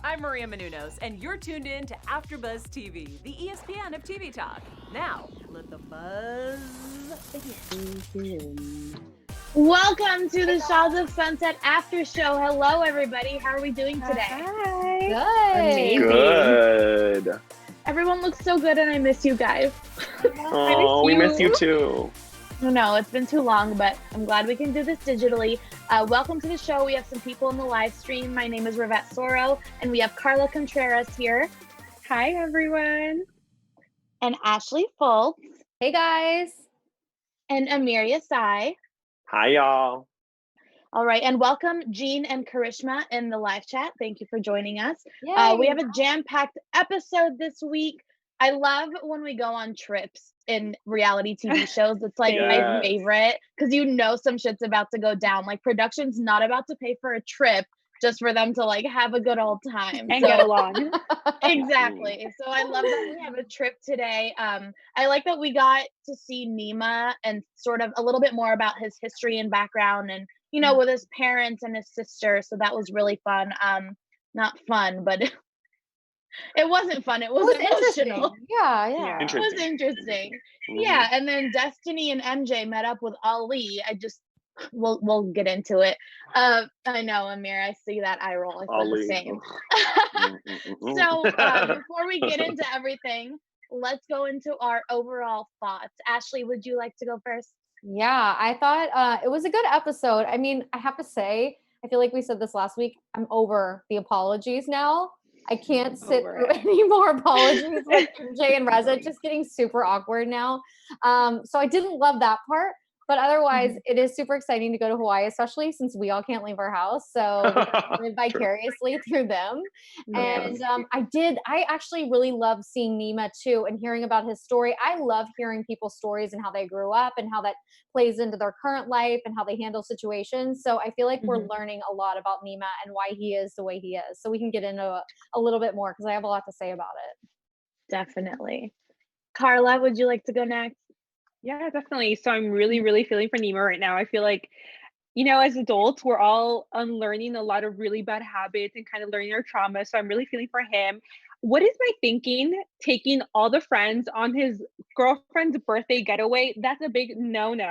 I'm Maria Menounos, and you're tuned in to AfterBuzz TV, the ESPN of TV talk. Now, let the buzz begin. Welcome to the Shahs of Sunset after show. Hello, everybody. How are we doing today? Hi. Good. Amazing. Good. Everyone looks so good, and I miss you guys. Oh, we miss you too. No, it's been too long, but I'm glad we can do this digitally. Welcome to the show. We have some people in the live stream. My name is Rivet Soro, and we have Karla Contreras here. Hi, everyone. And Ashley Fultz. Hey, guys. And Amir Yassai. Hi, y'all. All right, and welcome Jean and Karishma in the live chat. Thank you for joining us. Yay. We have a jam-packed episode this week. I love when we go on trips in reality TV shows. It's like my favorite because you know some shit's about to go down. Like production's not about to pay for a trip just for them to like have a good old time and get along. Exactly. So I love that we have a trip today. I like that we got to see Nema and sort of a little bit more about his history and background and, you know, with his parents and his sister. So that was really fun. Not fun, but it wasn't fun. It was emotional. Yeah. It was interesting. Yeah. And then Destiney and MJ met up with Ali. We'll get into it. I know, Amir, I see that eye roll. I feel the same. So before we get into everything, let's go into our overall thoughts. Ashley, would you like to go first? Yeah, I thought it was a good episode. I mean, I have to say, I feel like we said this last week, I'm over the apologies now. I can't sit through any more apologies with MJ and Reza. It's just getting super awkward now. So I didn't love that part. But otherwise, it is super exciting to go to Hawaii, especially since we all can't leave our house. So we can live vicariously through them. And I actually really love seeing Nima too and hearing about his story. I love hearing people's stories and how they grew up and how that plays into their current life and how they handle situations. So I feel like we're learning a lot about Nima and why he is the way he is. So we can get into a little bit more because I have a lot to say about it. Definitely. Karla, would you like to go next? Yeah, definitely. So I'm really, really feeling for Nema right now. I feel like, you know, as adults, we're all unlearning a lot of really bad habits and kind of learning our trauma. So I'm really feeling for him. What is my thinking? Taking all the friends on his girlfriend's birthday getaway? That's a big no-no.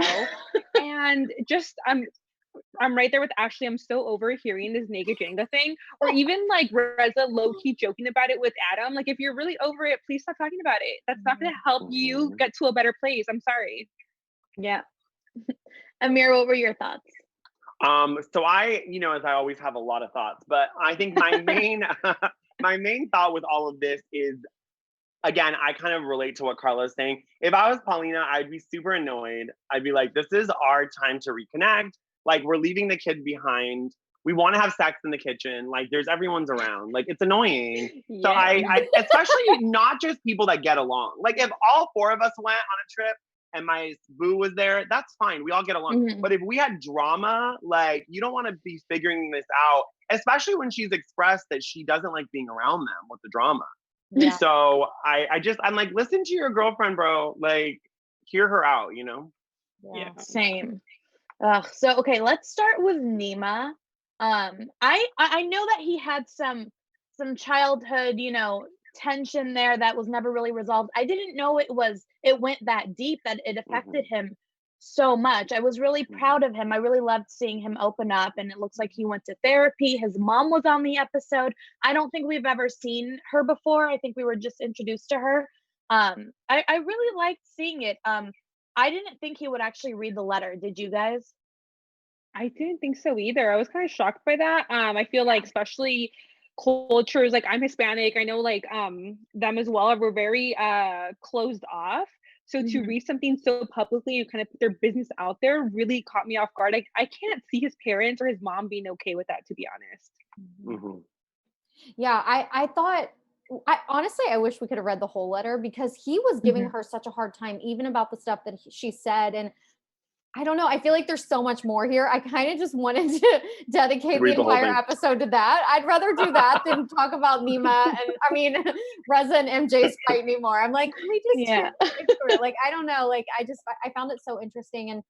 And just I'm right there with Ashley. I'm so over hearing this naked Jenga thing, or even like Reza low-key joking about it with Adam. Like, if you're really over it, please stop talking about it. That's not going to help you get to a better place. I'm sorry. Yeah. Amir, what were your thoughts? So I, you know, as I always have a lot of thoughts, but I think my main my main thought with all of this is, again, I kind of relate to what Karla is saying. If I was Paulina, I'd be super annoyed. I'd be like, this is our time to reconnect. Like, we're leaving the kids behind. We want to have sex in the kitchen. Like, everyone's around. Like, it's annoying. Yeah. So I especially not just people that get along. Like, if all four of us went on a trip and my boo was there, that's fine. We all get along. But if we had drama, like, you don't want to be figuring this out, especially when she's expressed that she doesn't like being around them with the drama. Yeah. So I'm like, listen to your girlfriend, bro. Like, hear her out, you know? Yeah. Same. So okay, let's start with Nema. I know that he had some childhood, you know, tension there that was never really resolved. I didn't know it went that deep, that it affected him so much. I was really proud of him. I really loved seeing him open up, and it looks like he went to therapy. His mom was on the episode. I don't think we've ever seen her before. I think we were just introduced to her. I really liked seeing it. I didn't think he would actually read the letter. Did you guys? I didn't think so either. I was kind of shocked by that. I feel like, especially cultures, like I'm Hispanic, I know like them as well, we're very closed off. So to read something so publicly and kind of put their business out there really caught me off guard. I can't see his parents or his mom being okay with that, to be honest. Yeah, I thought, honestly, I wish we could have read the whole letter because he was giving her such a hard time, even about the stuff that she said. And I don't know. I feel like there's so much more here. I kind of just wanted to dedicate the entire episode to that. I'd rather do that than talk about Nema and Reza and MJ's fight anymore. I'm like, can we just like, I don't know. Like, I found it so interesting. And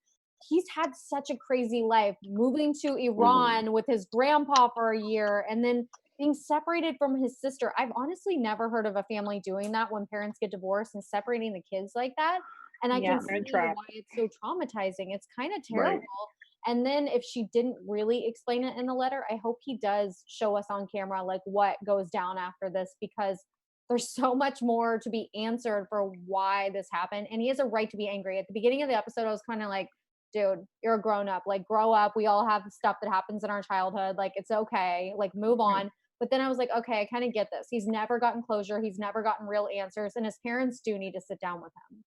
he's had such a crazy life, moving to Iran with his grandpa for a year, and then being separated from his sister. I've honestly never heard of a family doing that when parents get divorced and separating the kids like that. And I can see why it's so traumatizing. It's kind of terrible. Right. And then if she didn't really explain it in the letter, I hope he does show us on camera like what goes down after this, because there's so much more to be answered for why this happened. And he has a right to be angry. At the beginning of the episode, I was kind of like, dude, you're a grown up. Like, grow up. We all have stuff that happens in our childhood. Like, it's okay. Like, move on. But then I was like, okay, I kind of get this. He's never gotten closure. He's never gotten real answers. And his parents do need to sit down with him.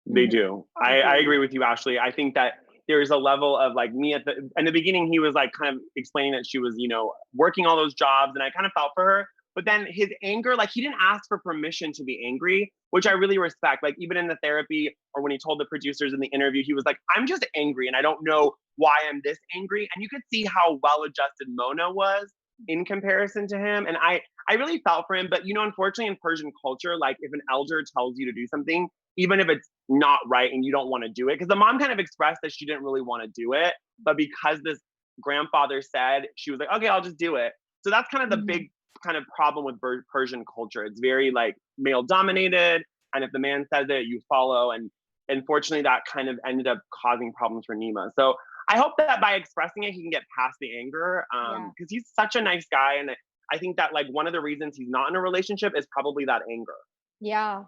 They do. I agree with you, Ashley. I think that there's a level of like me in the beginning, he was like kind of explaining that she was, you know, working all those jobs, and I kind of felt for her. But then his anger, like he didn't ask for permission to be angry, which I really respect. Like even in the therapy or when he told the producers in the interview, he was like, I'm just angry and I don't know why I'm this angry. And you could see how well-adjusted Mona was in comparison to him. And I really felt for him. But, you know, unfortunately in Persian culture, like if an elder tells you to do something, even if it's not right and you don't want to do it, because the mom kind of expressed that she didn't really want to do it. But because this grandfather said, she was like, okay, I'll just do it. So that's kind of the big kind of problem with Persian culture. It's very like male dominated. And if the man says it, you follow. And unfortunately that kind of ended up causing problems for Nema. So I hope that by expressing it, he can get past the anger, because he's such a nice guy. And I think that like one of the reasons he's not in a relationship is probably that anger. Yeah.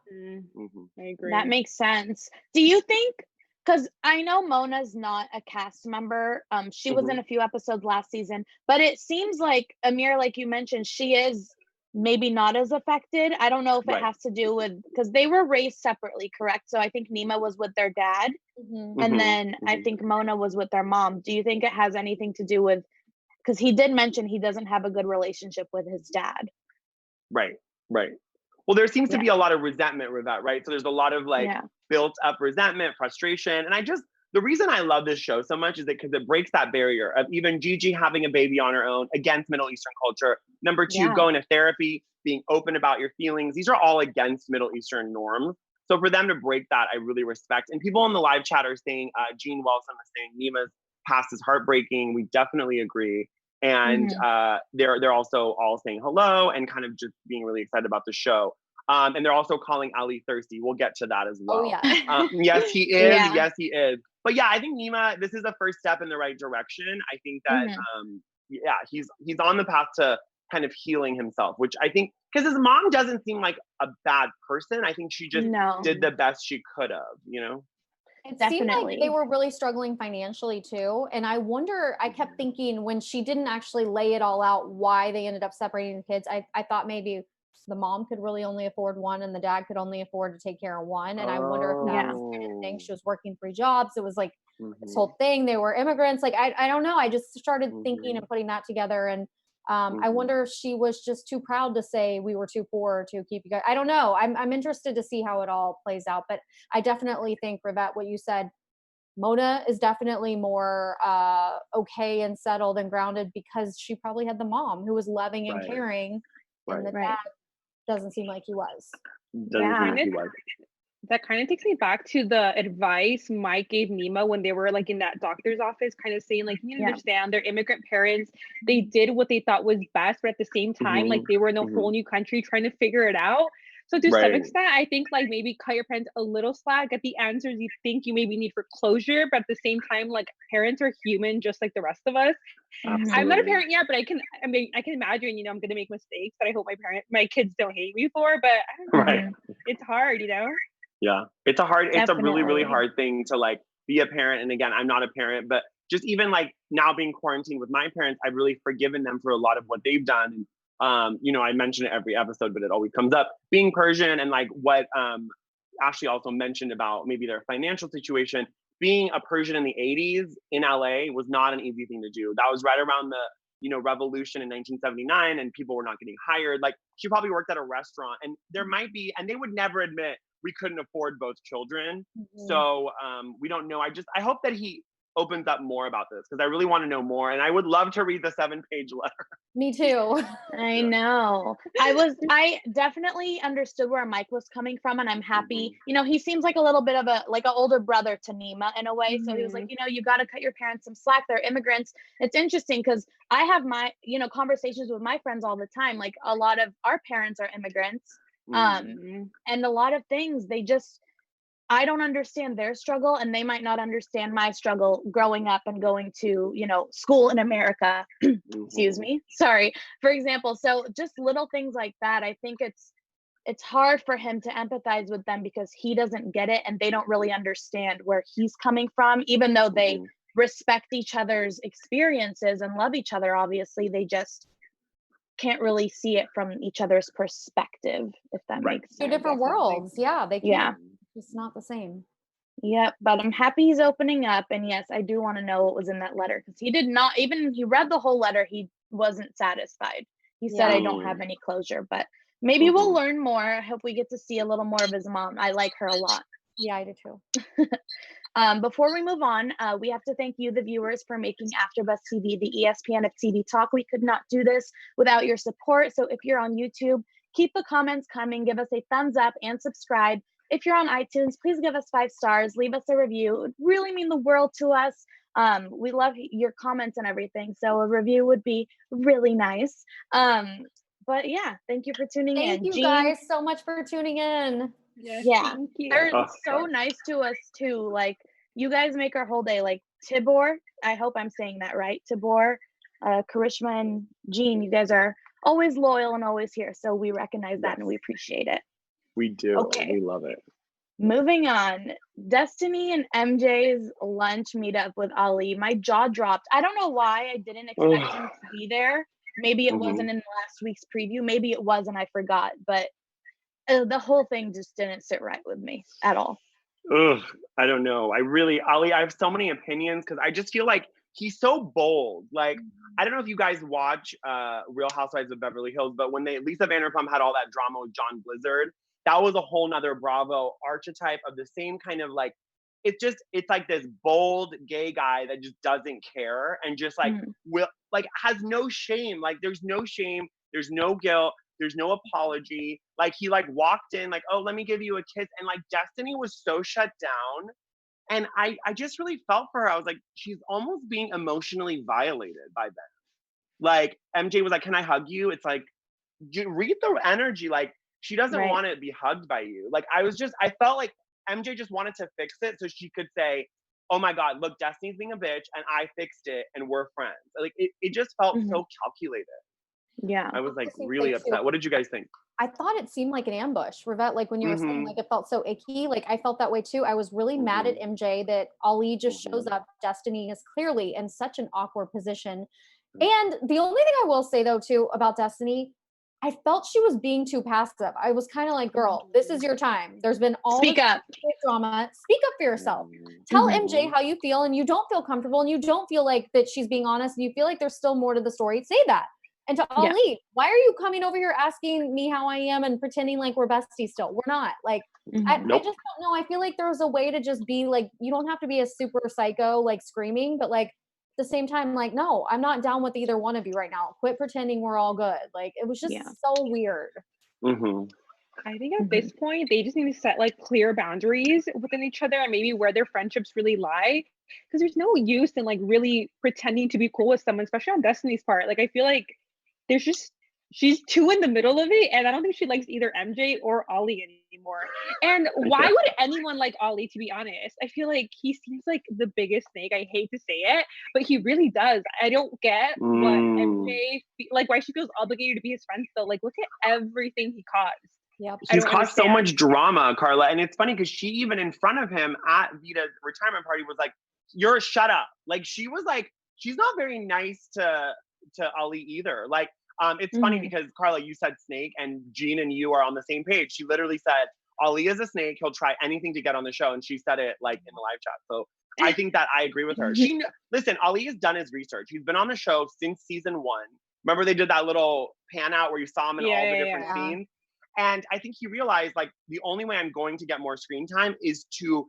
I agree. That makes sense. Do you think, because I know Mona's not a cast member, she was in a few episodes last season, but it seems like Amir, like you mentioned, she is maybe not as affected. I don't know if it has to do with, because they were raised separately, correct? So I think Nema was with their dad, and then I think Mona was with their mom. Do you think it has anything to do with, because he did mention he doesn't have a good relationship with his dad. Right. Well, there seems to be a lot of resentment with that, right? So there's a lot of like built up resentment, frustration. And the reason I love this show so much is that because it breaks that barrier of even Gigi having a baby on her own against Middle Eastern culture. Number two, going to therapy, being open about your feelings. These are all against Middle Eastern norms. So for them to break that, I really respect. And people in the live chat are saying, Gene Wilson was saying Nema's past is heartbreaking. We definitely agree. And they're also all saying hello and kind of just being really excited about the show. And they're also calling Ali thirsty. We'll get to that as well. Oh, yeah. Yes, he is. Yes, he is. But yeah, I think Nema, this is a first step in the right direction. I think that, he's on the path to kind of healing himself, which I think, because his mom doesn't seem like a bad person. I think she just did the best she could have, you know? It seemed like they were really struggling financially too. And I wonder, I kept thinking when she didn't actually lay it all out why they ended up separating the kids, I thought maybe the mom could really only afford one and the dad could only afford to take care of one. And I wonder if that was the kind of thing. She was working 3 jobs. It was like this whole thing. They were immigrants. Like, I don't know. I just started thinking and putting that together. And I wonder if she was just too proud to say we were too poor to keep you guys. I don't know. I'm interested to see how it all plays out. But I definitely think, Rivet, what you said, Mona is definitely more okay and settled and grounded because she probably had the mom who was loving and caring, and the dad doesn't seem like he was. That kind of takes me back to the advice Mike gave Nema when they were like in that doctor's office, kind of saying like, you understand, they're immigrant parents. They did what they thought was best, but at the same time, like they were in a whole new country trying to figure it out. So to some extent, I think like maybe cut your parents a little slack, get the answers you think you maybe need for closure, but at the same time, like parents are human just like the rest of us. I'm not a parent yet, but I can imagine, you know, I'm gonna make mistakes that I hope my kids don't hate me for, but I don't know. It's hard, you know? Yeah, it's a really, really hard thing to like be a parent. And again, I'm not a parent, but just even like now being quarantined with my parents, I've really forgiven them for a lot of what they've done. You know, I mention it every episode, but it always comes up. Being Persian and like what Ashley also mentioned about maybe their financial situation. Being a Persian in the 80s in LA was not an easy thing to do. That was right around the, you know, revolution in 1979 and people were not getting hired. Like she probably worked at a restaurant and there might be, and they would never admit we couldn't afford both children. So we don't know. I hope that he opens up more about this because I really want to know more, and I would love to read the 7-page letter. Me too. I know. I definitely understood where Mike was coming from, and I'm happy. You know, he seems like a little bit of an older brother to Nema in a way. So he was like, you know, you got to cut your parents some slack. They're immigrants. It's interesting because I have my, you know, conversations with my friends all the time. Like a lot of our parents are immigrants. And a lot of things I don't understand their struggle, and they might not understand my struggle growing up and going to, you know, school in America. Excuse me. Sorry. For example, so just little things like that. I think it's hard for him to empathize with them because he doesn't get it and they don't really understand where he's coming from, even though they respect each other's experiences and love each other. Obviously, they just can't really see it from each other's perspective, if that makes sense. Two different worlds. Yeah, they can't. Yeah. It's not the same. Yep, but I'm happy he's opening up, and yes, I do want to know what was in that letter because he did not even he read the whole letter. He wasn't satisfied. He said, "I don't have any closure," but maybe we'll learn more. I hope we get to see a little more of his mom. I like her a lot. Yeah, I do too. Before we move on, we have to thank you, the viewers, for making AfterBuzz TV the ESPN of TV talk. We could not do this without your support. So if you're on YouTube, keep the comments coming. Give us a thumbs up and subscribe. If you're on iTunes, please give us 5 stars. Leave us a review. It would really mean the world to us. We love your comments and everything. So a review would be really nice. But yeah, thank you for tuning in. Thank you guys so much for tuning in. Yes, Yeah, thank you. they're so nice to us too. Like, you guys make our whole day. Like Tibor, I hope I'm saying that right. Tibor, Karishma, and Jean, you guys are always loyal and always here. So we recognize that and we appreciate it. We do. Okay. We love it. Moving on, Destiney and MJ's lunch meetup with Ali. My jaw dropped. I don't know why I didn't expect him to be there. Maybe it wasn't in last week's preview. Maybe it was and I forgot. But the whole thing just didn't sit right with me at all. Ugh, I don't know. Ali, I have so many opinions because I just feel like he's so bold. Like, I don't know if you guys watch Real Housewives of Beverly Hills, but when Lisa Vanderpump had all that drama with John Blizzard, that was a whole nother Bravo archetype of the same kind of like, it's like this bold gay guy that just doesn't care and just like has no shame. Like, there's no shame, there's no guilt, there's no apology. Like, he like walked in like, oh, let me give you a kiss. And like Destiney was so shut down. And I just really felt for her. I was like, she's almost being emotionally violated by them. Like, MJ was like, can I hug you? It's like, read the energy. Like, she doesn't want to be hugged by you. Like, I felt like MJ just wanted to fix it so she could say, oh my God, look, Destiny's being a bitch and I fixed it and we're friends. Like, it just felt so calculated. Yeah. I was like really upset. What did you guys think? I thought it seemed like an ambush, Rivet, like when you were saying like it felt so icky, like I felt that way too. I was really mad at MJ that Ali just shows up. Destiney is clearly in such an awkward position. And the only thing I will say though too about Destiney, I felt she was being too passive. I was kind of like, girl, this is your time. There's been all this drama. Speak up for yourself. Tell MJ how you feel and you don't feel comfortable and you don't feel like that she's being honest and you feel like there's still more to the story. Say that. And to Ali, why are you coming over here asking me how I am and pretending like we're besties still? We're not. Like, I just don't know. I feel like there's a way to just be like, you don't have to be a super psycho, like screaming, but like, at the same time, like, no, I'm not down with either one of you right now. Quit pretending we're all good. Like, it was just so weird. I think at this point, they just need to set like clear boundaries within each other and maybe where their friendships really lie. Because there's no use in like really pretending to be cool with someone, especially on Destiny's part. Like, I feel like she's too in the middle of it, and I don't think she likes either MJ or Ali anymore. And why would anyone like Ali, to be honest? I feel like he seems like the biggest snake. I hate to say it, but he really does. I don't get what MJ, like why she feels obligated to be his friend still. Like, look at everything he caused. Yep. He's caused so much drama, Karla. And it's funny because she even in front of him at Vita's retirement party was like, you're shut up. Like, she was like, she's not very nice to Ali either. Like, it's funny because Karla, you said snake and Jean and you are on the same page. She literally said, Ali is a snake. He'll try anything to get on the show. And she said it like in the live chat. So I think that I agree with her. Listen, Ali has done his research. He's been on the show since season 1. Remember they did that little pan out where you saw him in all the different scenes? And I think he realized like the only way I'm going to get more screen time is to,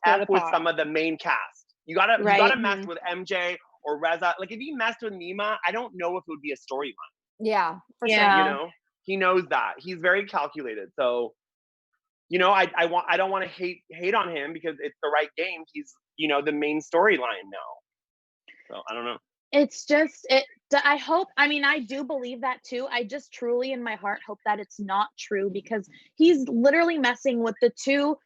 F with some of the main cast. You gotta Right. mess with MJ or Reza. Like if he messed with Nima, I don't know if it would be a storyline. Yeah, for Yeah. You know, he knows that. He's very calculated. So, you know, I don't want to hate on him because it's the right game. He's, you know, the main storyline now. So I don't know. It's just I hope, I mean, I do believe that too. I just truly in my heart hope that it's not true, because he's literally messing with the two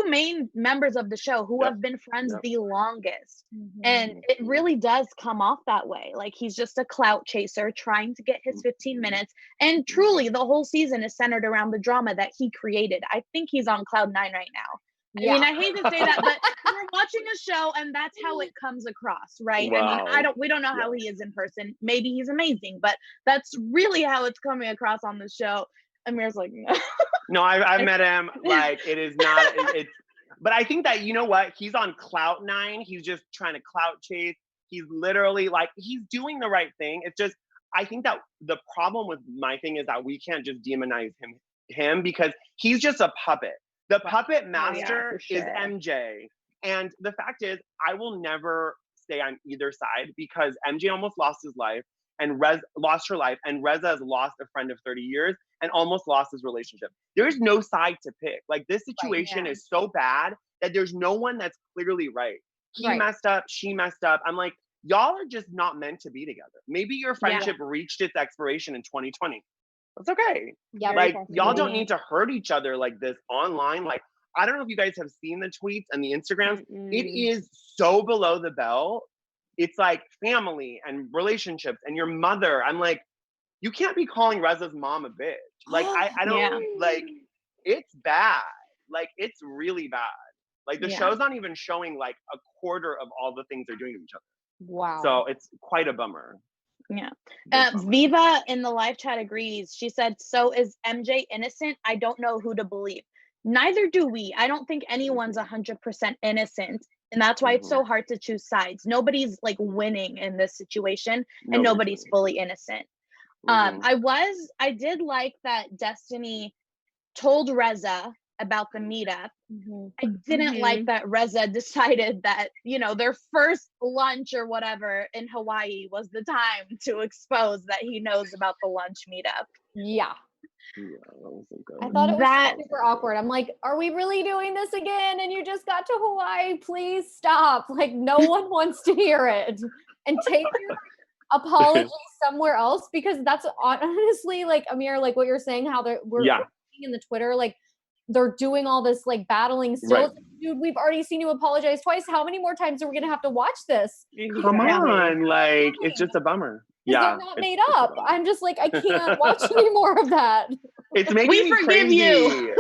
main members of the show who Yep. have been friends Yep. the longest. Mhm. And it really does come off that way. Like he's just a clout chaser trying to get his 15 minutes. And truly the whole season is centered around the drama that he created. I think he's on cloud 9 right now. Yeah. I mean, I hate to say that, but we're watching a show and that's how it comes across, right? Wow. I mean, we don't know how he is in person. Maybe he's amazing, but that's really how it's coming across on the show. Amir's like, no. No, I've met him. Like it is not. It's. But I think that, you know what? He's on clout 9. He's just trying to clout chase. He's literally like, he's doing the right thing. It's just, I think that the problem with my thing is that we can't just demonize him because he's just a puppet. The puppet master for is sure. MJ. And the fact is, I will never stay on either side because MJ almost lost his life and lost her life, and Reza has lost a friend of 30 years and almost lost his relationship. There is no side to pick. Like this situation is so bad that there's no one that's clearly right. He messed up, she messed up. I'm like, y'all are just not meant to be together. Maybe your friendship reached its expiration in 2020. That's okay. Yeah, Like y'all don't need to hurt each other like this online. Like, I don't know if you guys have seen the tweets and the Instagrams. It is so below the belt. It's like family and relationships and your mother. I'm like, you can't be calling Reza's mom a bitch. Like, I don't, like, it's bad. Like, it's really bad. Like, the show's not even showing, like, a quarter of all the things they're doing to each other. Wow. So, it's quite a bummer. Yeah. Viva in the live chat agrees. She said, so is MJ innocent? I don't know who to believe. Neither do we. I don't think anyone's 100% innocent. And that's why it's so hard to choose sides. Nobody's like winning in this situation and nobody's fully innocent. I did like that Destiney told Reza about the meetup. I didn't like that Reza decided that, you know, their first lunch or whatever in Hawaii was the time to expose that he knows about the lunch meetup. Yeah. Yeah, that was so good. I thought it was super awkward. I'm like, are we really doing this again? And you just got to Hawaii. Please stop. Like, no one wants to hear it. And take your apology somewhere else, because that's honestly, like, Amir, like what you're saying, how we're seeing in the Twitter, like, they're doing all this, like, battling still. Right. Like, dude, we've already seen you apologize twice. How many more times are we going to have to watch this? Come on. Like, it's just a bummer. Yeah, they're not made up. I'm just like, I can't watch any more of that. It's making me forgive crazy. you.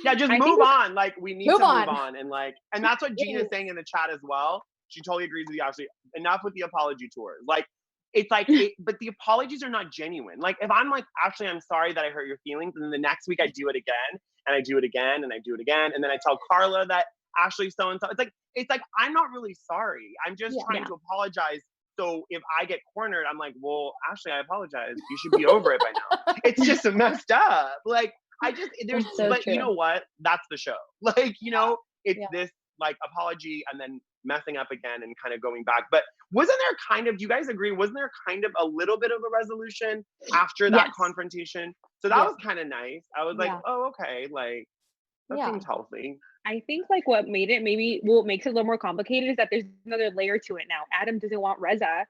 Yeah, just move on. Like, we need to move on. And like, and that's what Gina's saying in the chat as well. She totally agrees with you, Ashley. Enough with the apology tours. Like, it's like, but the apologies are not genuine. Like, if I'm like, Ashley, I'm sorry that I hurt your feelings, and then the next week I do it again, and I do it again, and I do it again, and then I tell Karla that Ashley so and so. It's like I'm not really sorry. I'm just trying to apologize. So if I get cornered, I'm like, well, Ashley, I apologize. You should be over it by now. It's just messed up. Like, but you know what? That's the show. Like, you know, it's this like apology and then messing up again and kind of going back. But wasn't there kind of, do you guys agree? Wasn't there kind of a little bit of a resolution after that confrontation? So that was kind of nice. I was like, oh, okay. Like, that seems healthy. I think like what makes it a little more complicated is that there's another layer to it now. Adam doesn't want Reza.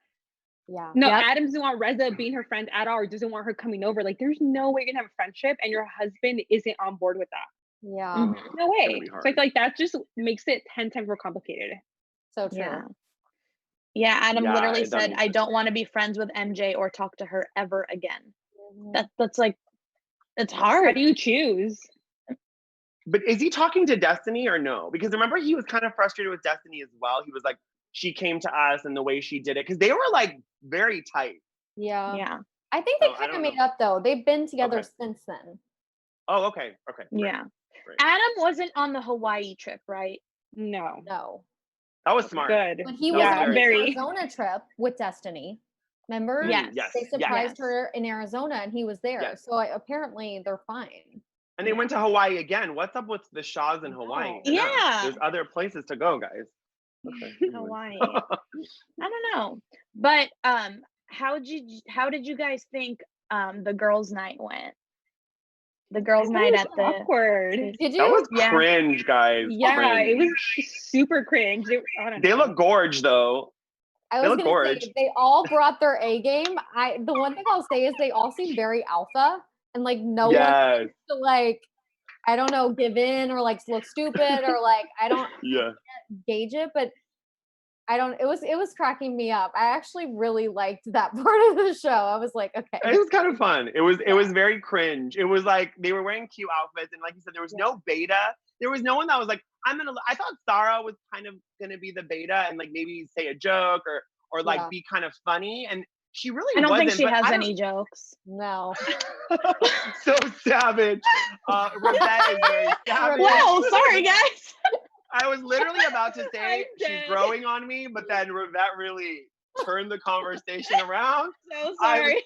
Yeah. No, Adam doesn't want Reza being her friend at all, or doesn't want her coming over. Like, there's no way you're gonna have a friendship and your husband isn't on board with that. Yeah. No way. So I feel like that just makes it 10 times more complicated. So true. Yeah, Adam literally said, I don't want to be friends with MJ or talk to her ever again. That's like, it's hard. How do you choose? But is he talking to Destiney or no? Because remember, he was kind of frustrated with Destiney as well. He was like, she came to us and the way she did it. Because they were like very tight. Yeah. Yeah. I think they kind of made up though. They've been together since then. Oh, okay. Okay. Yeah. Great. Adam wasn't on the Hawaii trip, right? No. That was smart. Good. But he was on the Arizona trip with Destiney. Remember? Yes. They surprised her in Arizona and he was there. So apparently they're fine. And they went to Hawaii again. What's up with the Shahs in Hawaii? Yeah. There's other places to go, guys. Okay. Hawaii. I don't know. But how did you guys think the girls' night went? The girls' night at the awkward. Did you? That was Yeah. cringe, guys. Yeah, Cringe. it was super cringe. I don't They know. look gorge though. I They was look gonna gorge. say they all brought their A game. The one thing I'll say is they all seem very alpha, and like no one Yes. seems to like, I don't know, give in or like look stupid or like I Yeah. can't gauge it, but I don't. It was cracking me up. I actually really liked that part of the show. I was like, okay, It was kind of fun. It was very cringe. It was like they were wearing cute outfits, and like you said, there was no beta. There was no one that was like, I thought Sarah was kind of gonna be the beta and like maybe say a joke or like be kind of funny, and she really I don't wasn't. think she but has I don't- any jokes. no. So savage. Rivet is very savage. Whoa, sorry guys. I was literally about to say I'm she's dead. growing on me, but then Rivet really turned the conversation around. So sorry.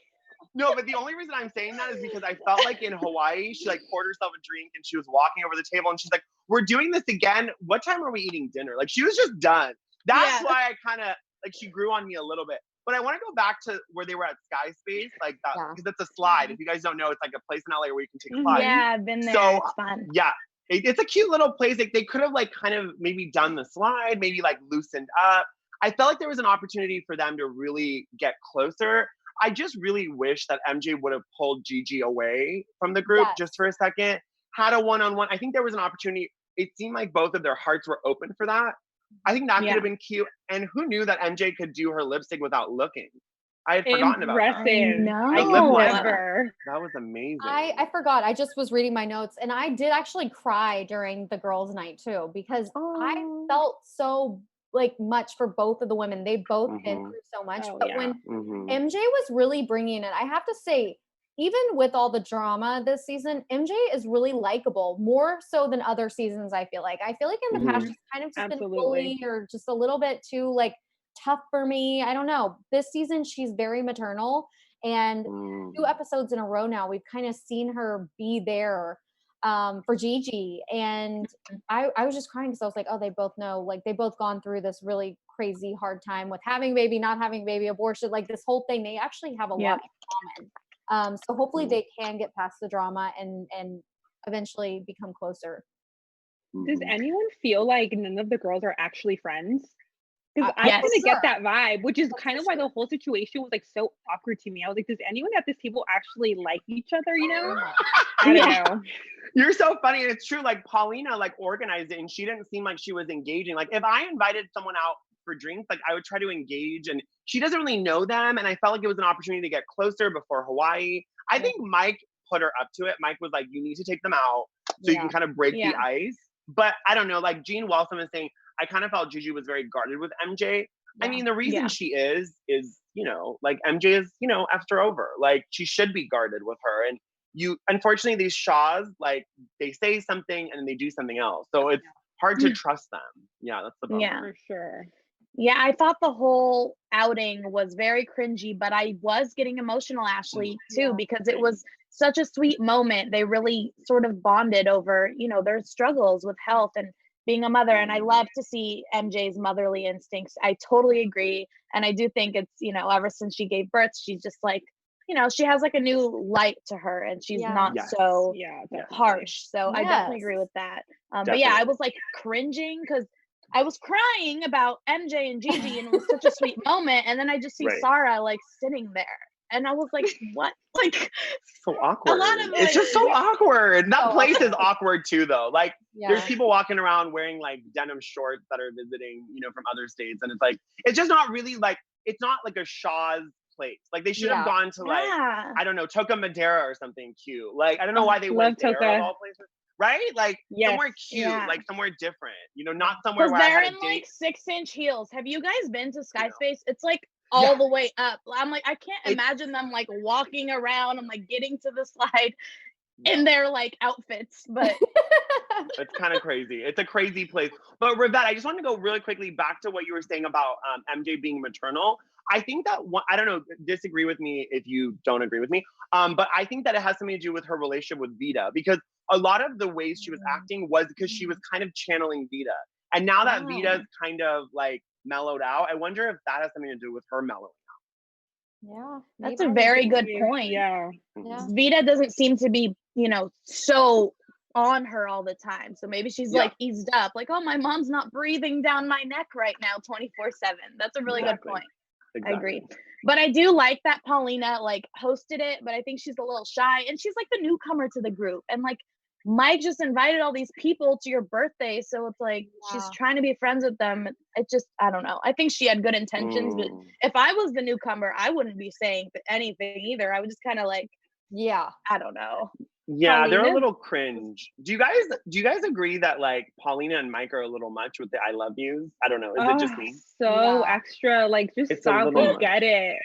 No, but the only reason I'm saying that is because I felt like in Hawaii, she like poured herself a drink and she was walking over the table and she's like, "We're doing this again. What time are we eating dinner?" Like she was just done. That's Yeah. why I kind of like she grew on me a little bit. But I want to go back to where they were at Sky Space, like that, because it's a slide. If you guys don't know, it's like a place in LA where you can take a slide. Yeah, I've been there. So, It's fun. Yeah, it's a cute little place. Like, they could have like kind of maybe done the slide, maybe like loosened up. I felt like there was an opportunity for them to really get closer. I just really wish that MJ would have pulled Gigi away from the group just for a second, had a one-on-one. I think there was an opportunity. It seemed like both of their hearts were open for that. I think that could have been cute. And who knew that MJ could do her lip sync without looking? I had forgotten about that. Impressive. No. I lip would line. never. That was amazing. I forgot. I just was reading my notes and I did actually cry during the girls' night too because I felt so like much for both of the women. They've both been through so much. Oh, but yeah. when MJ was really bringing it, I have to say, even with all the drama this season, MJ is really likable, more so than other seasons, I feel like. I feel like in the past, she's kind of just been bully or just a little bit too like tough for me. I don't know. This season, she's very maternal. And 2 episodes in a row now, we've kind of seen her be there for Gigi. And I was just crying because I was like, oh, they both know, like they both gone through this really crazy hard time with having a baby, not having a baby, abortion, like this whole thing. They actually have a lot in common. So hopefully they can get past the drama and eventually become closer. Does anyone feel like none of the girls are actually friends? Because I yes. kind of get that vibe, which is kind of why the whole situation was like so awkward to me. I was like, does anyone at this table actually like each other? You know? I don't know. You're so funny. And it's true. Like Paulina like organized it and she didn't seem like she was engaging. Like if I invited someone out for drinks, like I would try to engage and she doesn't really know them. And I felt like it was an opportunity to get closer before Hawaii. I think Mike put her up to it. Mike was like, you need to take them out so you can kind of break the ice. But I don't know, like Jean Waltham is saying, I kind of felt Gigi was very guarded with MJ. I mean, the reason she is, you know, like MJ is, you know, after over. Like she should be guarded with her. And unfortunately, these Shahs, like they say something and then they do something else. So it's hard to trust them. Yeah, that's the bummer. Yeah. For sure. Yeah, I thought the whole outing was very cringy, but I was getting emotional, Ashley, too, because it was such a sweet moment. They really sort of bonded over, you know, their struggles with health and being a mother. And I love to see MJ's motherly instincts. I totally agree. And I do think it's, you know, ever since she gave birth, she's just like, you know, she has like a new light to her and she's not so harsh. So I definitely agree with that. But yeah, I was like cringing because I was crying about MJ and Gigi and it was such a sweet moment. And then I just see Sarah like sitting there. And I was like, what? Like, so awkward. It's like, just so awkward. That place is awkward too, though. Like, there's people walking around wearing like denim shorts that are visiting, you know, from other states. And it's like, it's just not really like, it's not like a Shaw's place. Like, they should have gone to like, I don't know, Toca Madera or something cute. Like, I don't know why they went there of all places. Right? Like, somewhere cute, like somewhere different. You know, not somewhere where they're I had in a date. like 6-inch heels. Have you guys been to Sky Space? It's like all the way up. I'm like, I can't imagine them like walking around and like getting to the slide in their like outfits, but it's kind of crazy. It's a crazy place. But Rivet, I just want to go really quickly back to what you were saying about MJ being maternal. I think that I don't know, disagree with me if you don't agree with me. But I think that it has something to do with her relationship with Vita, because a lot of the ways she was acting was because she was kind of channeling Vita. And now that Wow. Vita's kind of like mellowed out, I wonder if that has something to do with her mellowing. Yeah. That's maybe. a very good Yeah. point. Yeah. Yeah. Vita doesn't seem to be, so on her all the time. So maybe she's Yeah. like eased up, like, oh, my mom's not breathing down my neck right now 24/7. That's a really Exactly. good point. Exactly. I agree. But I do like that Paulina like hosted it, but I think she's a little shy and she's like the newcomer to the group. And like Mike just invited all these people to your birthday, so it's like she's Yeah. trying to be friends with them. It just, I don't know. I think she had good intentions, but if I was the newcomer, I wouldn't be saying anything either. I would just kind of like, Yeah. I don't know. Yeah, they're a Paulina? little cringe. Do you guys agree that like Paulina and Mike are a little much with the I love yous? I don't know. Is it just me? So Yeah. extra, like just It's a stop, little we much. get it.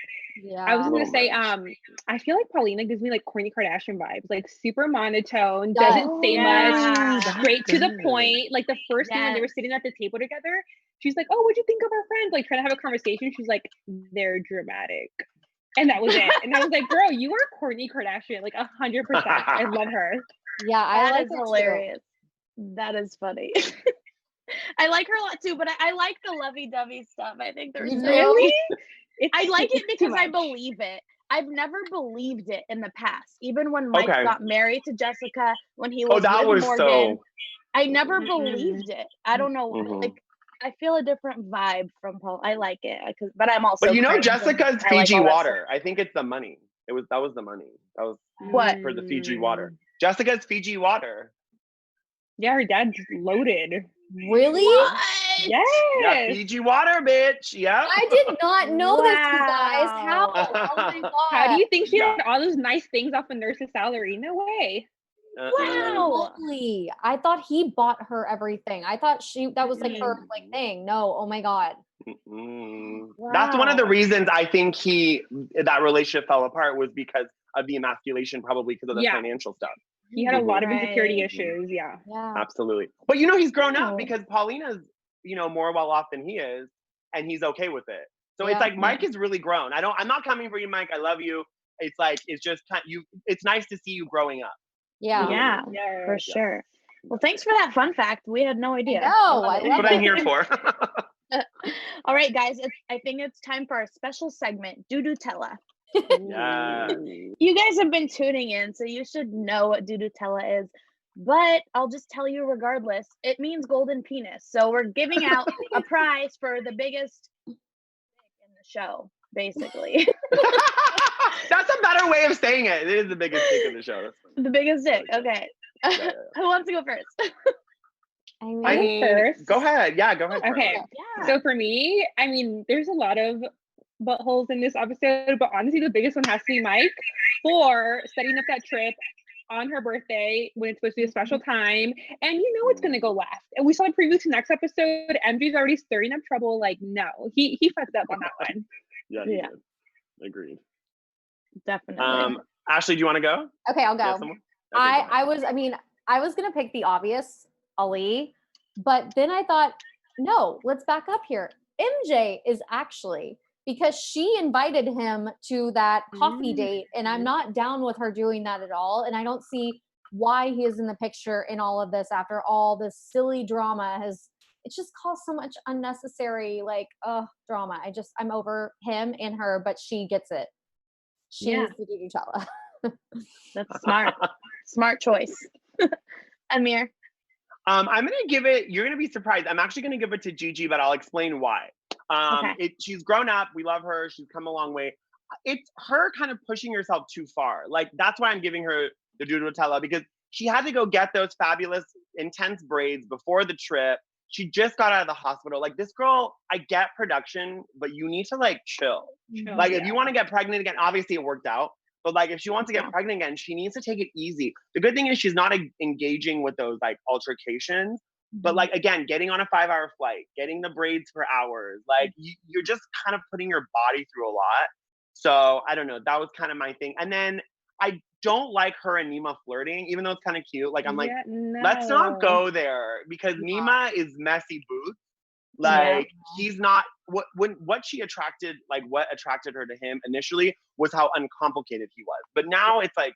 Yeah. I was just Little gonna say, much. I feel like Paulina gives me like Kourtney Kardashian vibes, like super monotone, Yes. doesn't say Yeah. much, straight to the point. Like the first thing when they were Yes. sitting at the table together, she's like, "Oh, what'd you think of our friends?" Like trying to have a conversation. She's like, "They're dramatic," and that was it. And I was like, "Girl, you are Kourtney Kardashian, like 100%." I love her. Yeah. I That like is it hilarious. That is funny. I like her a lot too, but I like the lovey-dovey stuff. I think there's You so Really? I like it it's too because I much. believe it. I've never believed it in the past. Even when Mike Okay. got married to Jessica, when he Oh, was that with was Morgan, so. I never Mm-mm. believed it. I don't know, Mhm. like I feel a different vibe from Paul. I like it, but I'm also. But you know, cringe and Jessica's I like Fiji all that water. I think it's the money. That was the money. That was What? for the Fiji water. Mm. Jessica's Fiji water. Yeah, her dad's loaded. Really? What? Yes. Yeah, Fiji water, bitch. Yeah. I did not know this, you guys. How? Wow. Oh my god. How do you think she Yeah. had all those nice things off a nurse's salary? No way. Wow. Holy. I thought he bought her everything. I thought that was like her like thing. No, oh my god. That's one of the Wow. reasons I think that relationship fell apart was because of the emasculation, probably because of the Yeah. financial stuff. He had a lot of Right. insecurity issues. Yeah. Yeah. Absolutely. But you know, he's grown Oh. up because Paulina's, more well off than he is, and he's okay with it. So it's Yeah. like Mike is really grown. I'm not coming for you, Mike. I love you. It's like it's just it's nice to see you growing up. Yeah. Yeah, Yeah. for sure. Well, thanks for that fun fact. We had no idea. know, love I it. love That's what I'm here for. All right, guys. I think it's time for our special segment, Doot Doot Ella. Yeah. You guys have been tuning in, so you should know what Doot Doot Ella is. But I'll just tell you regardless, it means golden penis. So we're giving out a prize for the biggest dick in the show, basically. That's a better way of saying it. It is the biggest dick in the show. That's funny. The biggest dick. Okay. Yeah. Who wants to go first? I go mean, first. go ahead. Yeah, go ahead. Okay. Karla. Yeah. So for me, I mean, there's a lot of buttholes in this episode, but honestly, the biggest one has to be Mike for setting up that trip on her birthday when it's supposed to be a special time, and you know it's gonna go left. And we saw in preview to next episode, MJ's already stirring up trouble. Like, no, he fucked up on that one. Yeah, he Yeah. did. Agreed. Definitely. Ashley, do you want to go? Okay, I'll You have go. someone? Okay, go ahead. I was gonna pick the obvious, Ali, but then I thought, no, let's back up here. MJ is actually, because she invited him to that coffee date, and I'm not down with her doing that at all. And I don't see why he is in the picture in all of this after all this silly drama it's just caused so much unnecessary drama. I'm over him and her, but she gets it. She's Yeah. the Doot Doot Ella. That's smart. Smart choice. Amir. I'm gonna give it. You're gonna be surprised. I'm actually gonna give it to Gigi, but I'll explain why. Okay. She's grown up. We love her. She's come a long way. It's her kind of pushing herself too far. Like that's why I'm giving her the Doot Doot Ella, because she had to go get those fabulous, intense braids before the trip. She just got out of the hospital. Like this girl, I get production, but you need to like chill. Like if you want to get pregnant again, obviously it worked out. But like if she wants to get pregnant again, she needs to take it easy. The good thing is she's not engaging with those like altercations. But like again, getting on a 5-hour flight, getting the braids for hours, like you're just kind of putting your body through a lot. So I don't know. That was kind of my thing. And then I don't like her and Nema flirting, even though it's kind of cute. Like I'm like, let's not go there because Nema is messy boots. Like he's not what attracted her to him initially was how uncomplicated he was. But now it's like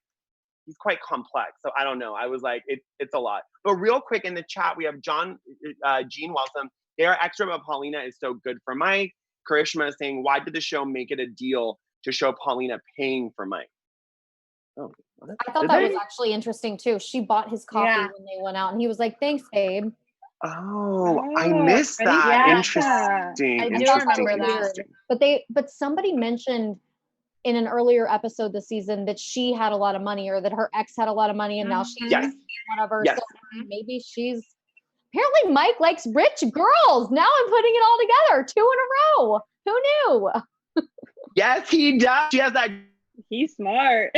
he's quite complex. So I don't know. I was like, it's a lot. But real quick in the chat, we have Gene Welsom. They are extra, but Paulina is so good for Mike. Karishma is saying, why did the show make it a deal to show Paulina paying for Mike? Oh, what? I thought Did that they? was actually interesting too. She bought his coffee Yeah. when they went out, and he was like, "Thanks, babe." Oh, I Oh, missed I didn't that. Yeah. Interesting. I do interesting, remember that. interesting. But somebody mentioned in an earlier episode this season that she had a lot of money, or that her ex had a lot of money, and now she's Yes. whatever. Yes. So maybe she's apparently Mike likes rich girls. Now I'm putting it all together, 2 in a row. Who knew? Yes, he does. She has that. He's smart.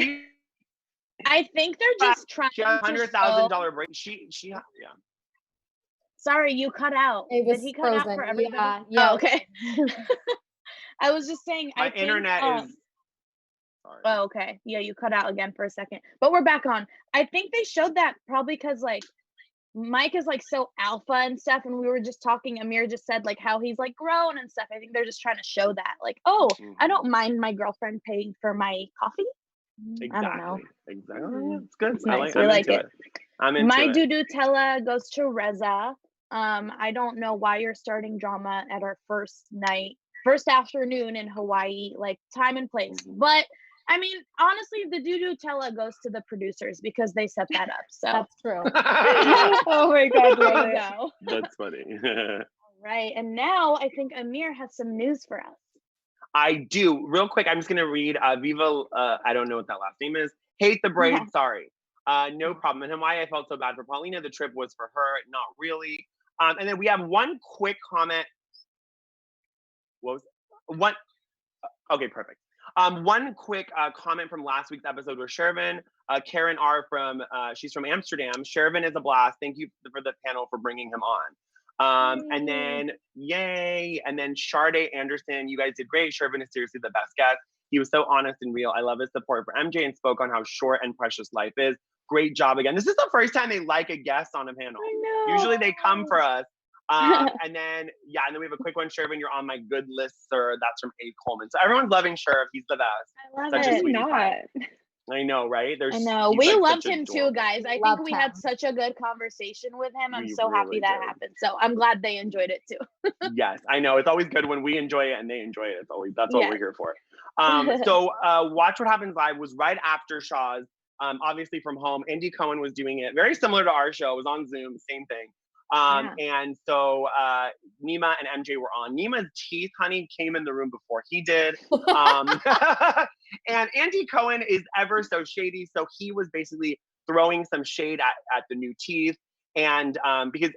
I think they're just trying She has to $100,000 break. Yeah. Sorry, you cut out. It was Did he cut out frozen. for everybody? Yeah, yeah. Oh, okay. I was just saying. My I think, internet is. Sorry. Oh, okay. Yeah, you cut out again for a second, but we're back on. I think they showed that probably because like Mike is like so alpha and stuff, and we were just talking. Amir just said like how he's like grown and stuff. I think they're just trying to show that, like, oh, I don't mind my girlfriend paying for my coffee. Exactly. I don't know. Exactly. It's good. It's I nice. like, I'm We like into it. I'm into My it. Doot Doot Ella goes to Reza. I don't know why you're starting drama at our first afternoon in Hawaii, like time and place. But I mean, honestly, the Doot Doot Ella goes to the producers because they set that up. So That's true. Oh my God, there love you it. go. That's funny. Right. And now I think Amir has some news for us. I do. Real quick, I'm just going to read Viva, I don't know what that last name is. Hate the braid, sorry. No problem. In Hawaii, I felt so bad for Paulina. The trip was for her, not really. And then we have one quick comment. What was it? One? Okay, perfect. One quick comment from last week's episode with Shervin. Karen R. she's from Amsterdam. Shervin is a blast. Thank you for the panel for bringing him on. And then, yay. And then Sade Anderson, you guys did great. Shervin is seriously the best guest. He was so honest and real. I love his support for MJ and spoke on how short and precious life is. Great job again. This is the first time they like a guest on a panel. I know. Usually they come for us. And then we have a quick one. Shervin, you're on my good list, sir. That's from A. Coleman. So everyone's loving Sherv. He's the best. I love Such a it. sweetie Not. pie. I know, right? I know. He's, We like, loved such him adorable. too, guys. I Loved think we him. had such a good conversation with him. I'm We so happy really that did. happened. So I'm glad they enjoyed it too. Yes, I know. It's always good when we enjoy it and they enjoy it. That's what Yes. we're here for. So Watch What Happens Live was right after Shahs, obviously from home. Andy Cohen was doing it very similar to our show. It was on Zoom, same thing. And so Nema and MJ were on. Nema's teeth, honey, came in the room before he did. And Andy Cohen is ever so shady. So he was basically throwing some shade at the new teeth. And because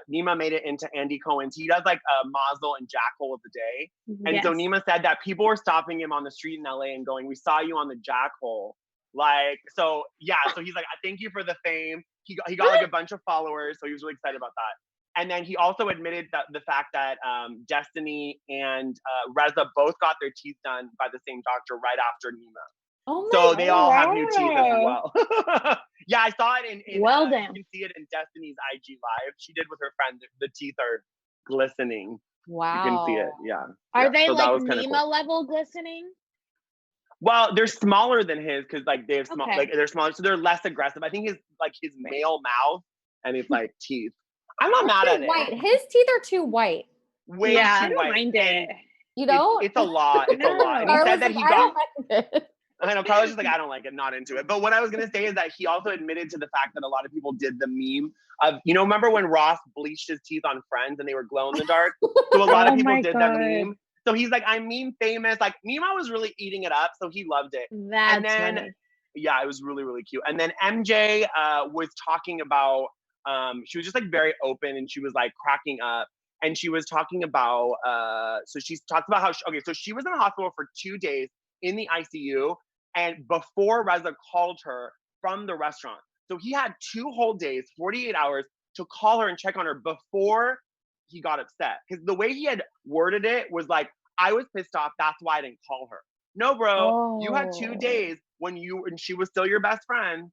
Nema made it into Andy Cohen's, he does like a Mazel and Jackal of the day. And so Nema said that people were stopping him on the street in LA and going, "We saw you on the Jackhole." Like, so yeah, so he's like, "Thank you for the fame." He got like a bunch of followers, so he was really excited about that. And then he also admitted that the fact that Destiney and Reza both got their teeth done by the same doctor right after Nema. Oh my So they all have new teeth as wow. well. Yeah, I saw it in Well you done. can see it in Destiny's IG Live. She did with her friend. The teeth are glistening. Wow. You can see it. Yeah. Are Yeah, they so that like was kinda Nema cool. level glistening? Well, they're smaller than his because like they have small, Okay. like they're smaller, so they're less aggressive. I think his male mouth and his like teeth. I'm not mad at it. White. His teeth are too white. Way Yeah, too I don't white. mind And it. You know? It's a lot. It's a lot. And he Carla's said that like, he I don't got. like it. I know Carla's just like, I don't like it, not into it. But what I was gonna say is that he also admitted to the fact that a lot of people did the meme of, remember when Ross bleached his teeth on Friends and they were glow in the dark? So a lot of Oh people my did God. that meme. So he's like, I'm meme famous. Like Nima was really eating it up, so he loved it. That's And then, funny. yeah, it was really, really cute. And then MJ was talking about, she was just like very open and she was like cracking up. And she was talking about, so she talked about how, so she was in the hospital for 2 days in the ICU. And before Reza called her from the restaurant. So he had 2 whole days, 48 hours to call her and check on her before he got upset. Because the way he had worded it was like, I was pissed off, that's why I didn't call her. No, bro, you had 2 Oh. days when she was still your best friend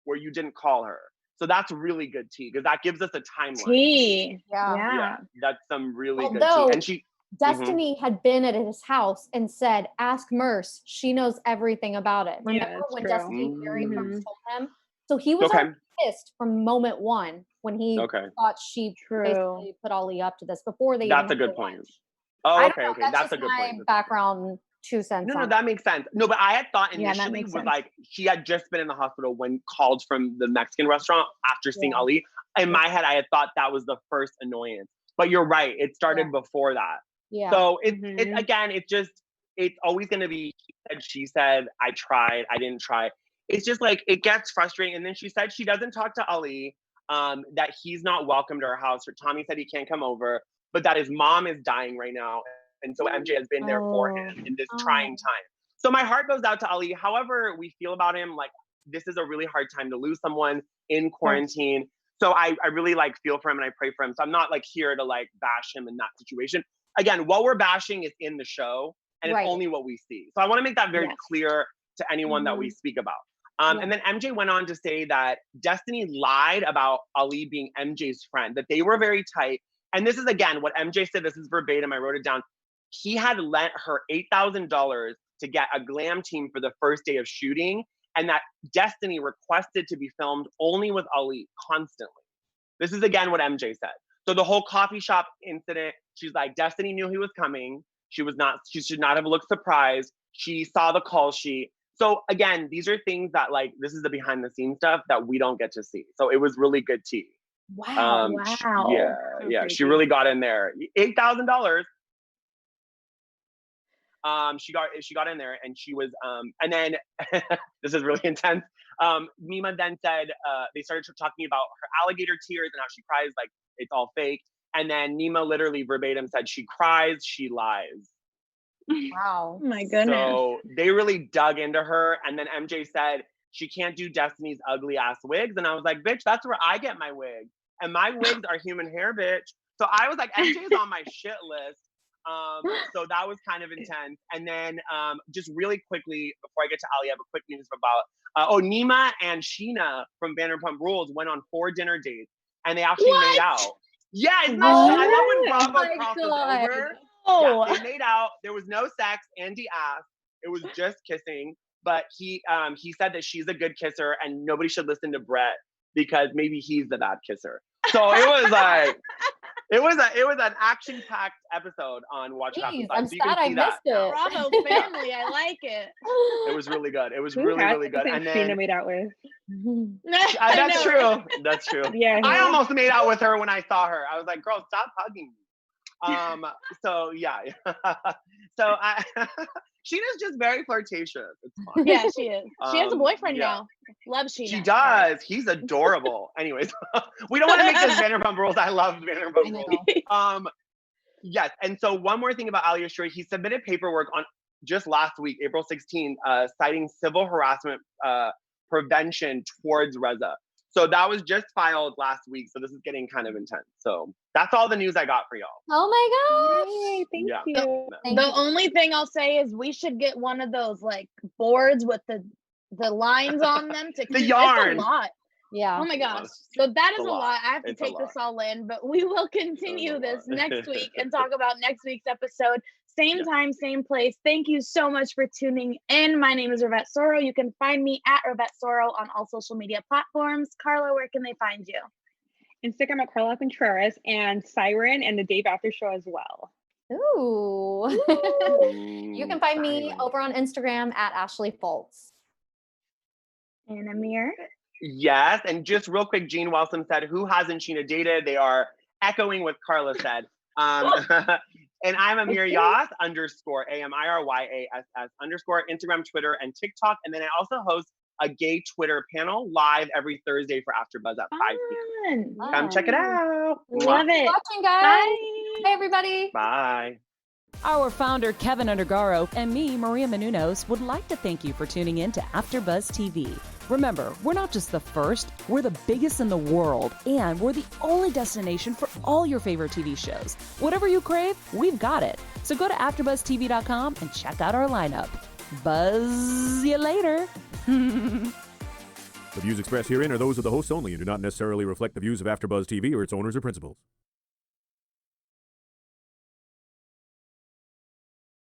where you didn't call her. So that's really good tea because that gives us a timeline. Tea. Yeah. Yeah, that's some really good Although- tea. And she, Destiny had been at his house and said, "Ask Merce. She knows everything about it." Yeah, Remember that's when true. Destiny very Mhm. first told him? So he was Okay. already pissed from moment one when he Okay. thought she True. basically put Ali up to this before they That's even a good had point. lunch. Oh, I don't okay, know, okay. that's That's a just good my point. background 2 cents No, on it. that makes sense. No, but I had thought Yeah, that initially makes was sense. like she had just been in the hospital when called from the Mexican restaurant after seeing Yeah. Ali. In my head, I had thought that was the first annoyance. But you're right. It started before that. Yeah. So it's Mhm. again, it's always gonna be he said, she said, I tried, I didn't try. It's just like it gets frustrating. And then she said she doesn't talk to Ali, that he's not welcome to her house. Or Tommy said he can't come over, but that his mom is dying right now. And so MJ has been there for him in this trying time. So my heart goes out to Ali. However we feel about him, like this is a really hard time to lose someone in quarantine. So I really like feel for him and I pray for him. So I'm not like here to like bash him in that situation. Again, what we're bashing is in the show and it's Right. only what we see. So I want to make that very Yes. clear to anyone that we speak about. Yeah. And then MJ went on to say that Destiney lied about Ali being MJ's friend, that they were very tight. And this is again what MJ said, this is verbatim, I wrote it down. He had lent her $8,000 to get a glam team for the first day of shooting, and that Destiney requested to be filmed only with Ali constantly. This is again what MJ said. So the whole coffee shop incident, she's like, Destiney knew he was coming. She should not have looked surprised. She saw the call sheet. So again, these are things that like, this is the behind the scenes stuff that we don't get to see. So it was really good tea. Wow. Yeah, So yeah. She crazy. really got in there. $8,000. She got in there and she was and then this is really intense. Nima then said they started talking about her alligator tears and how she cries like it's all fake. And then Nima literally verbatim said she cries, she lies. Wow. Oh my goodness. So they really dug into her. And then MJ said she can't do Destiny's ugly ass wigs. And I was like, bitch, that's where I get my wig. And my wigs are human hair, bitch. So I was like, MJ's on my shit list. So that was kind of intense. And then just really quickly, before I get to Ali, I have a quick news about, Nema and Sheena from Vanderpump Rules went on 4 dinner dates and they actually made out. Yeah, isn't that What? I love when Oh Bravo my crosses God. over. Oh. Yeah, they made out. There was no sex. Andy asked. It was just kissing. But he said that she's a good kisser and nobody should listen to Brett because maybe he's the bad kisser. So it was like it was an action-packed episode on Watch It After Jeez, Buzz. I'm So you sad can I see that missed now. it. Bravo family. I like it. It was really good. It was Who really, really good. hasn't And Sheena then made out with? I that's know, true. right? That's true. Yeah. I almost made out with her when I saw her. I was like, girl, stop hugging me. So yeah. So Sheena's just very flirtatious. It's fun. Yeah, she is. She has a boyfriend yeah. now. Love Sheena. She does. He's adorable. Anyways, we don't want to make this Vanderpump Rules. I love Vanderpump I know. Rules. Yes. And so one more thing about Ali Ashuri, he submitted paperwork on just last week, April 16th, citing civil harassment prevention towards Reza. So that was just filed last week. So this is getting kind of intense. So that's all the news I got for y'all. Oh my gosh. Yay, thank Yeah. you. Thank The you. only thing I'll say is we should get one of those like boards with the lines on them to The keep yarn. It's a lot. Yeah. Oh my gosh. It's So that a is a lot. lot. I have to It's a take this lot. all in, but we will continue a this lot. next week and talk about next week's episode. Same Yeah. time, same place. Thank you so much for tuning in. My name is Rivet Soro. You can find me at Rivet Soro on all social media platforms. Carla, where can they find you? Instagram at Karla Contreras and Siren and the Dave After Show as well. Ooh. You can find me Silent. over on Instagram at Ashley Fultz. And Amir. Yes, and just real quick, Gene Welsom said, "Who hasn't Sheena dated?" They are echoing what Karla said. And I'm Amir Yas _ AMIRYASS _ Instagram, Twitter, and TikTok. And then I also host a gay Twitter panel live every Thursday for AfterBuzz at 5 p.m. Fun. Come check it out. Love it. Watching, guys. Bye. Bye, everybody. Bye. Our founder, Kevin Undergaro, and me, Maria Menounos, would like to thank you for tuning in to AfterBuzz TV. Remember, we're not just the first, we're the biggest in the world, and we're the only destination for all your favorite TV shows. Whatever you crave, we've got it. So go to AfterBuzzTV.com and check out our lineup. Buzz you later. The views expressed herein are those of the hosts only and do not necessarily reflect the views of AfterBuzz TV or its owners or principals.